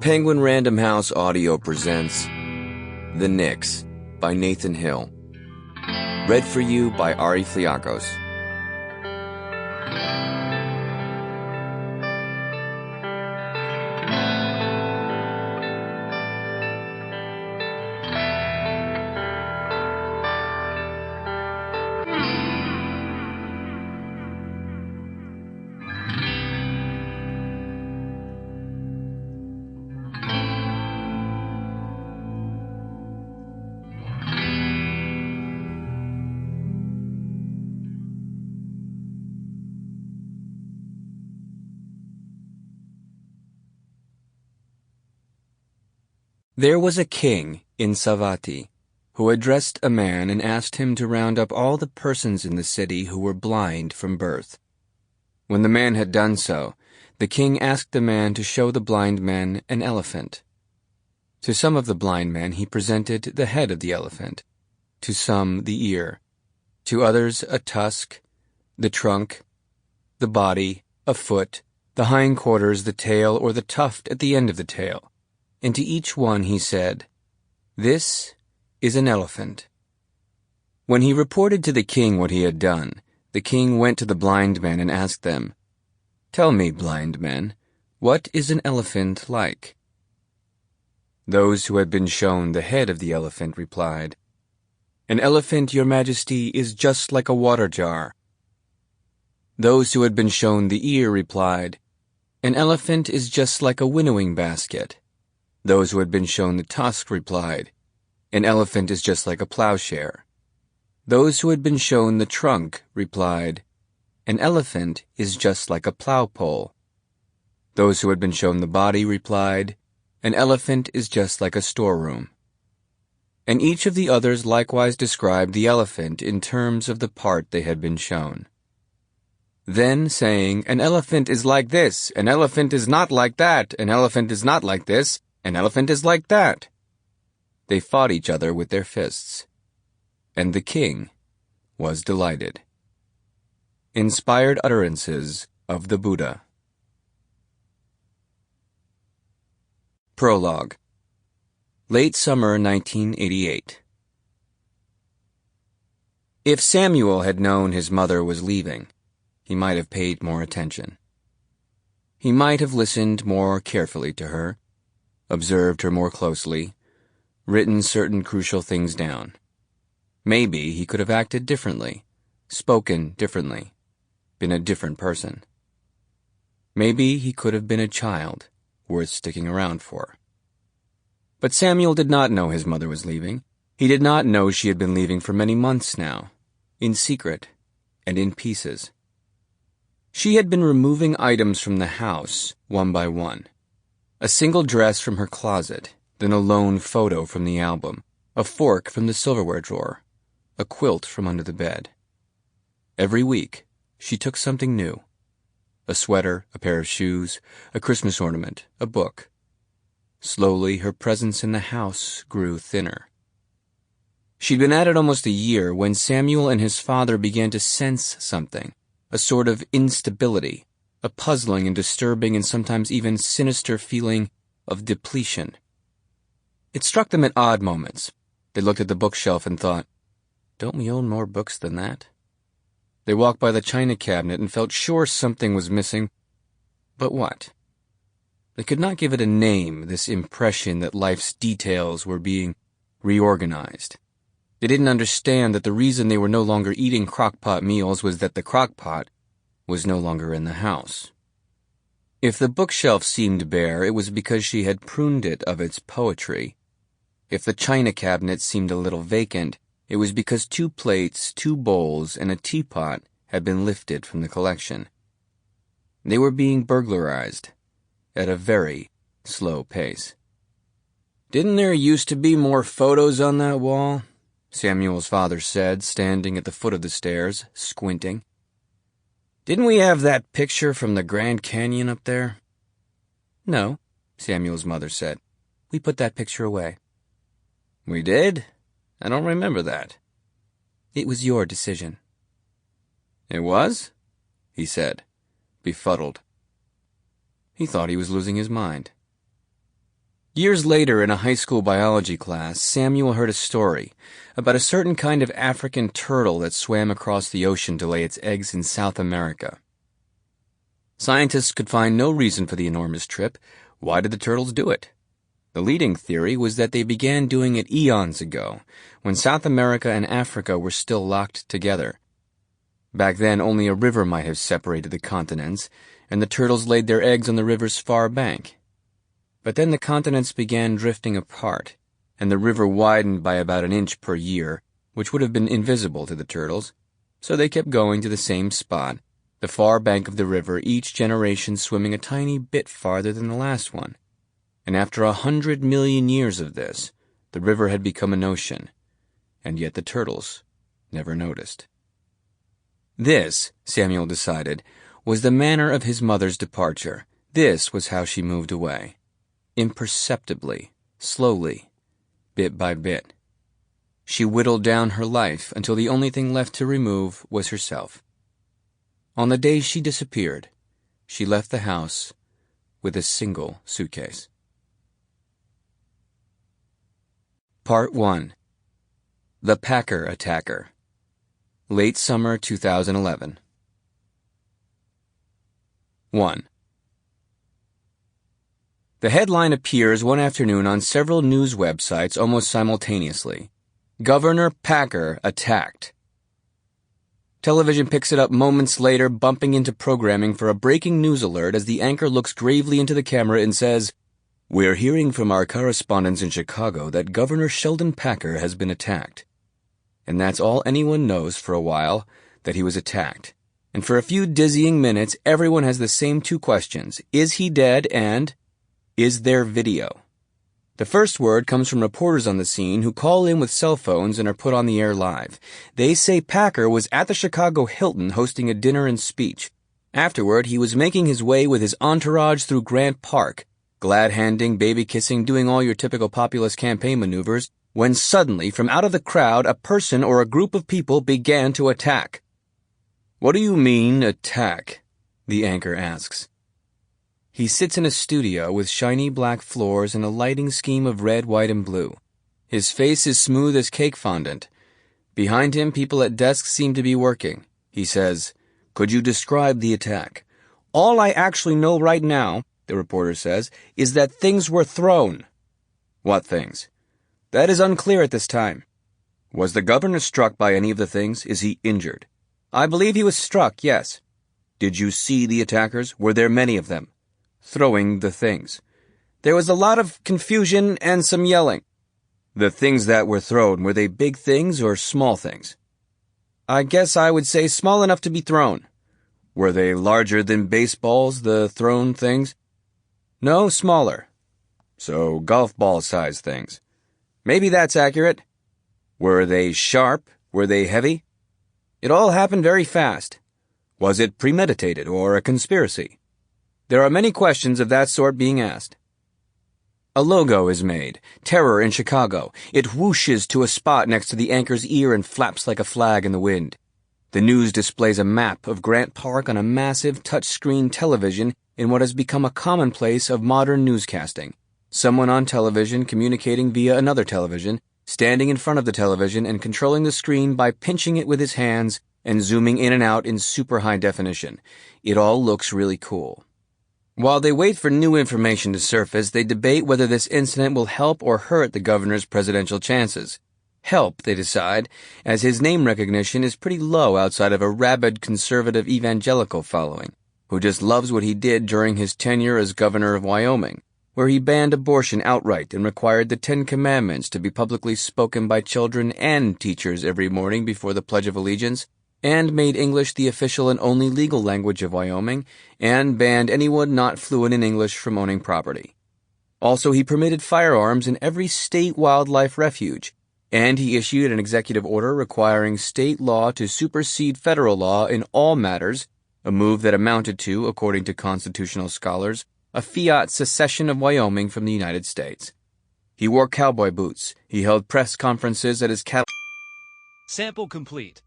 Penguin Random House Audio presents The Knicks by Nathan Hill. Read for you by Ari Fliakos. There was a king in Savati who addressed a man and asked him to round up all the persons in the city who were blind from birth. When the man had done so, the king asked the man to show the blind men an elephant. To some of the blind men he presented the head of the elephant, to some the ear, to others a tusk, the trunk, the body, a foot, the hindquarters, the tail, or the tuft at the end of the tail. And to each one he said, "This is an elephant." When he reported to the king what he had done, the king went to the blind men and asked them, "Tell me, blind men, what is an elephant like?" Those who had been shown the head of the elephant replied, "An elephant, your majesty, is just like a water jar." Those who had been shown the ear replied, "An elephant is just like a winnowing basket." Those who had been shown the tusk replied, "An elephant is just like a plowshare." Those who had been shown the trunk replied, "An elephant is just like a plow pole." Those who had been shown the body replied, "An elephant is just like a storeroom." And each of the others likewise described the elephant in terms of the part they had been shown. Then, saying, "An elephant is like this, an elephant is not like that, an elephant is not like this, an elephant is like that," they fought each other with their fists. And the king was delighted. Inspired Utterances of the Buddha. Prologue. Late summer 1988. If Samuel had known his mother was leaving, he might have paid more attention. He might have listened more carefully to her, observed her more closely, written certain crucial things down. Maybe he could have acted differently, spoken differently, been a different person. Maybe he could have been a child, worth sticking around for. But Samuel did not know his mother was leaving. He did not know she had been leaving for many months now, in secret and in pieces. She had been removing items from the house, one by one. A single dress from her closet, then a lone photo from the album, a fork from the silverware drawer, a quilt from under the bed. Every week, she took something new. A sweater, a pair of shoes, a Christmas ornament, a book. Slowly, her presence in the house grew thinner. She'd been at it almost a year when Samuel and his father began to sense something, a sort of instability, a puzzling and disturbing and sometimes even sinister feeling of depletion. It struck them at odd moments. They looked at the bookshelf and thought, "Don't we own more books than that?" They walked by the china cabinet and felt sure something was missing. But what? They could not give it a name, this impression that life's details were being reorganized. They didn't understand that the reason they were no longer eating crock-pot meals was that the crock-pot was no longer in the house. If the bookshelf seemed bare, it was because she had pruned it of its poetry. If the china cabinet seemed a little vacant, it was because 2 plates, 2 bowls, and a teapot had been lifted from the collection. They were being burglarized at a very slow pace. "Didn't there used to be more photos on that wall?" Samuel's father said, standing at the foot of the stairs, squinting. "Didn't we have that picture from the Grand Canyon up there?" "No," Samuel's mother said. "We put that picture away." "We did? I don't remember that." "It was your decision." "It was?" he said, befuddled. He thought he was losing his mind. Years later, in a high school biology class, Samuel heard a story about a certain kind of African turtle that swam across the ocean to lay its eggs in South America. Scientists could find no reason for the enormous trip. Why did the turtles do it? The leading theory was that they began doing it eons ago, when South America and Africa were still locked together. Back then, only a river might have separated the continents, and the turtles laid their eggs on the river's far bank. But then the continents began drifting apart, and the river widened by about an inch per year, which would have been invisible to the turtles, so they kept going to the same spot, the far bank of the river, each generation swimming a tiny bit farther than the last one. And after 100 million years of this, the river had become an ocean, and yet the turtles never noticed. This, Samuel decided, was the manner of his mother's departure. This was how she moved away. Imperceptibly, slowly, bit by bit. She whittled down her life until the only thing left to remove was herself. On the day she disappeared, she left the house with a single suitcase. Part 1. The Packer Attacker. Late summer 2011. 1. The headline appears one afternoon on several news websites almost simultaneously. Governor Packer attacked. Television picks it up moments later, bumping into programming for a breaking news alert as the anchor looks gravely into the camera and says, "We're hearing from our correspondents in Chicago that Governor Sheldon Packer has been attacked." And that's all anyone knows for a while, that he was attacked. And for a few dizzying minutes, everyone has the same two questions. Is he dead? And is there video? The first word comes from reporters on the scene who call in with cell phones and are put on the air live. They say Packer was at the Chicago Hilton hosting a dinner and speech. Afterward, he was making his way with his entourage through Grant Park, glad-handing, baby-kissing, doing all your typical populist campaign maneuvers, when suddenly, from out of the crowd, a person or a group of people began to attack. "What do you mean, attack?" the anchor asks. He sits in a studio with shiny black floors and a lighting scheme of red, white, and blue. His face is smooth as cake fondant. Behind him, people at desks seem to be working. He says, "Could you describe the attack?" "All I actually know right now," the reporter says, "is that things were thrown." "What things?" "That is unclear at this time." "Was the governor struck by any of the things? Is he injured?" "I believe he was struck, yes." "Did you see the attackers? Were there many of them?" Throwing the things. "There was a lot of confusion and some yelling." "The things that were thrown, were they big things or small things?" "I guess I would say small enough to be thrown." "Were they larger than baseballs, the thrown things?" "No, smaller." "So golf ball-sized things." "Maybe that's accurate." "Were they sharp? Were they heavy?" "It all happened very fast." "Was it premeditated or a conspiracy?" There are many questions of that sort being asked. A logo is made, Terror in Chicago. It whooshes to a spot next to the anchor's ear and flaps like a flag in the wind. The news displays a map of Grant Park on a massive touchscreen television in what has become a commonplace of modern newscasting. Someone on television communicating via another television, standing in front of the television and controlling the screen by pinching it with his hands and zooming in and out in super high definition. It all looks really cool. While they wait for new information to surface, they debate whether this incident will help or hurt the governor's presidential chances. Help, they decide, as his name recognition is pretty low outside of a rabid conservative evangelical following, who just loves what he did during his tenure as governor of Wyoming, where he banned abortion outright and required the 10 Commandments to be publicly spoken by children and teachers every morning before the Pledge of Allegiance, and made English the official and only legal language of Wyoming, and banned anyone not fluent in English from owning property. Also, he permitted firearms in every state wildlife refuge, and he issued an executive order requiring state law to supersede federal law in all matters, a move that amounted to, according to constitutional scholars, a fiat secession of Wyoming from the United States. He wore cowboy boots. He held press conferences at his cattle. Sample complete.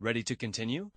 Ready to continue?